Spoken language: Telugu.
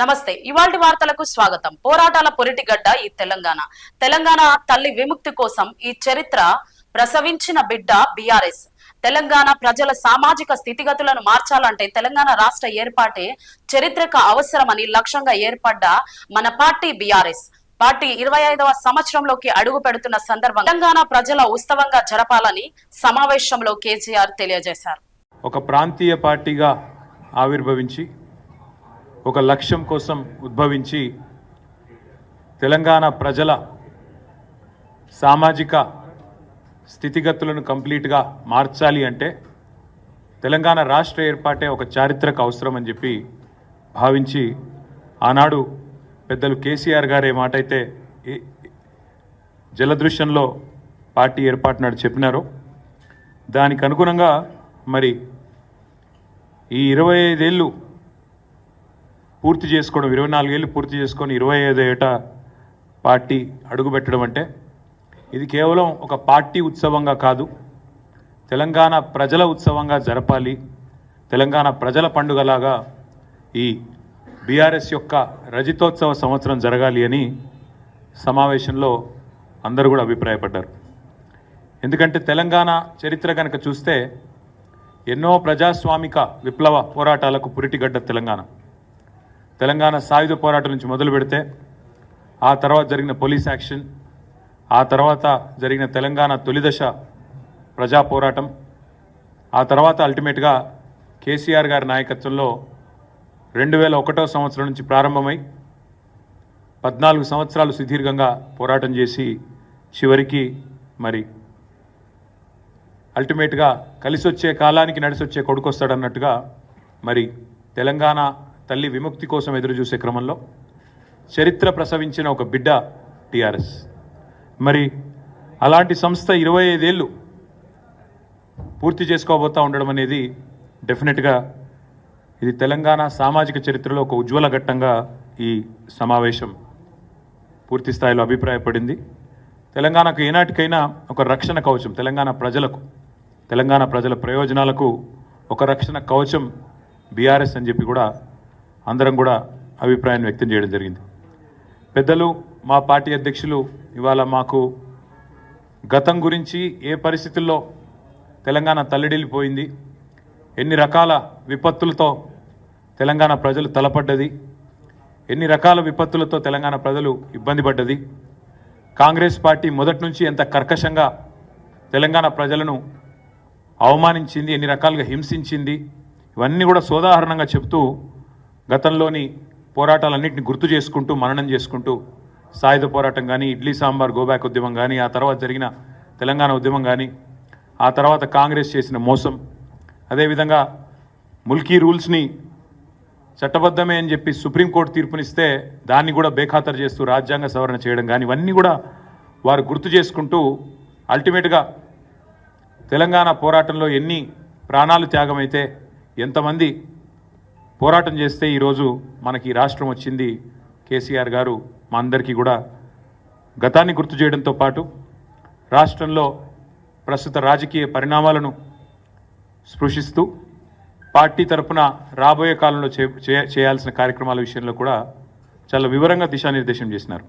నమస్తే. ఇవాల్టి వార్తలకు స్వాగతం. పోరాటాల పొరిటిగడ్డ ఈ తెలంగాణ తల్లి విముక్తి కోసం ఈ చరిత్ర ప్రసవించిన బిడ్డ బీఆర్ఎస్. తెలంగాణ ప్రజల సామాజిక స్థితిగతులను మార్చాలంటే తెలంగాణ రాష్ట్ర ఏర్పాటే చరిత్రక అవసరమని లక్ష్యంగా ఏర్పడ్డ మన పార్టీ బీఆర్ఎస్. పార్టీ 25వ సంవత్సరంలోకి అడుగు పెడుతున్న సందర్భంగా తెలంగాణ ప్రజల ఉత్సవంగా జరపాలని సమావేశంలో కేసీఆర్ తెలియజేశారు. ఒక ప్రాంతీయ పార్టీగా ఆవిర్భవించి ఒక లక్ష్యం కోసం ఉద్భవించి తెలంగాణ ప్రజల సామాజిక స్థితిగతులను కంప్లీట్గా మార్చాలి అంటే తెలంగాణ రాష్ట్ర ఏర్పాటే ఒక చారిత్రక అవసరం అని చెప్పి భావించి ఆనాడు పెద్దలు కేసీఆర్ గారు ఏ మాట అయితే జలదృశ్యంలో పార్టీ ఏర్పాటు నాడు చెప్పినారో దానికి అనుగుణంగా మరి ఈ 25 ఏళ్ళు పూర్తి చేసుకోవడం, 24 ఏళ్ళు పూర్తి చేసుకొని 25వ ఏట పార్టీ అడుగుపెట్టడం అంటే ఇది కేవలం ఒక పార్టీ ఉత్సవంగా కాదు, తెలంగాణ ప్రజల ఉత్సవంగా జరపాలి, తెలంగాణ ప్రజల పండుగలాగా ఈ బీఆర్ఎస్ యొక్క రజతోత్సవ సంవత్సరం జరగాలి అని సమావేశంలో అందరూ కూడా అభిప్రాయపడ్డారు. ఎందుకంటే తెలంగాణ చరిత్ర కనుక చూస్తే ఎన్నో ప్రజాస్వామిక విప్లవ పోరాటాలకు పురిటిగడ్డ తెలంగాణ సాయుధ పోరాటం నుంచి మొదలు పెడితే ఆ తర్వాత జరిగిన పోలీస్ యాక్షన్, ఆ తర్వాత జరిగిన తెలంగాణ తొలిదశ ప్రజా పోరాటం, ఆ తర్వాత అల్టిమేట్గా కేసీఆర్ గారి నాయకత్వంలో 2001వ సంవత్సరం నుంచి ప్రారంభమై 14 సంవత్సరాలు సుదీర్ఘంగా పోరాటం చేసి చివరికి మరి అల్టిమేట్గా కలిసి వచ్చే కాలానికి నడిసొచ్చే కొడుకు వస్తాడన్నట్టుగా మరి తెలంగాణ తల్లి విముక్తి కోసం ఎదురు చూసే క్రమంలో చరిత్ర ప్రసవించిన ఒక బిడ్డ టీఆర్ఎస్. మరి అలాంటి సంస్థ 25 ఏళ్ళు పూర్తి చేసుకోబోతూ ఉండడం అనేది డెఫినెట్గా ఇది తెలంగాణ సామాజిక చరిత్రలో ఒక ఉజ్వల ఘట్టంగా ఈ సమావేశం పూర్తి స్థాయిలో అభిప్రాయపడింది. తెలంగాణకు ఏనాటికైనా ఒక రక్షణ కవచం, తెలంగాణ ప్రజలకు, తెలంగాణ ప్రజల ప్రయోజనాలకు ఒక రక్షణ కవచం బీఆర్ఎస్ అని చెప్పి కూడా అందరం కూడా అభిప్రాయాన్ని వ్యక్తం చేయడం జరిగింది. పెద్దలు మా పార్టీ అధ్యక్షులు ఇవాళ మాకు గతం గురించి, ఏ పరిస్థితుల్లో తెలంగాణ తల్లడిల్లిపోయింది, ఎన్ని రకాల విపత్తులతో తెలంగాణ ప్రజలు తలపడ్డది, ఎన్ని రకాల విపత్తులతో తెలంగాణ ప్రజలు ఇబ్బంది పడ్డది, కాంగ్రెస్ పార్టీ మొదటి నుంచి ఎంత కర్కశంగా తెలంగాణ ప్రజలను అవమానించింది, ఎన్ని రకాలుగా హింసించింది, ఇవన్నీ కూడా సోదాహరణంగా చెప్తూ గతంలోని పోరాటాలన్నింటినీ గుర్తు చేసుకుంటూ మననం చేసుకుంటూ సాయుధ పోరాటం కానీ, ఇడ్లీ సాంబార్ గోబ్యాక్ ఉద్యమం కానీ, ఆ తర్వాత జరిగిన తెలంగాణ ఉద్యమం కానీ, ఆ తర్వాత కాంగ్రెస్ చేసిన మోసం, అదేవిధంగా ముల్కీ రూల్స్ని చట్టబద్ధమే అని చెప్పి సుప్రీంకోర్టు తీర్పునిస్తే దాన్ని కూడా బేఖాతరు చేస్తూ రాజ్యాంగ సవరణ చేయడం కానీ, ఇవన్నీ కూడా వారు గుర్తు చేసుకుంటూ అల్టిమేట్గా తెలంగాణ పోరాటంలో ఎన్ని ప్రాణాలు త్యాగమైతే, ఎంతమంది పోరాటం చేస్తే ఈరోజు మనకి రాష్ట్రం వచ్చింది, కేసీఆర్ గారు మా అందరికీ కూడా గతాన్ని గుర్తు చేయడంతో పాటు రాష్ట్రంలో ప్రస్తుత రాజకీయ పరిణామాలను స్పృశిస్తూ పార్టీ తరఫున రాబోయే కాలంలో చేయాల్సిన కార్యక్రమాల విషయంలో కూడా చాలా వివరంగా దిశానిర్దేశం చేసినారు.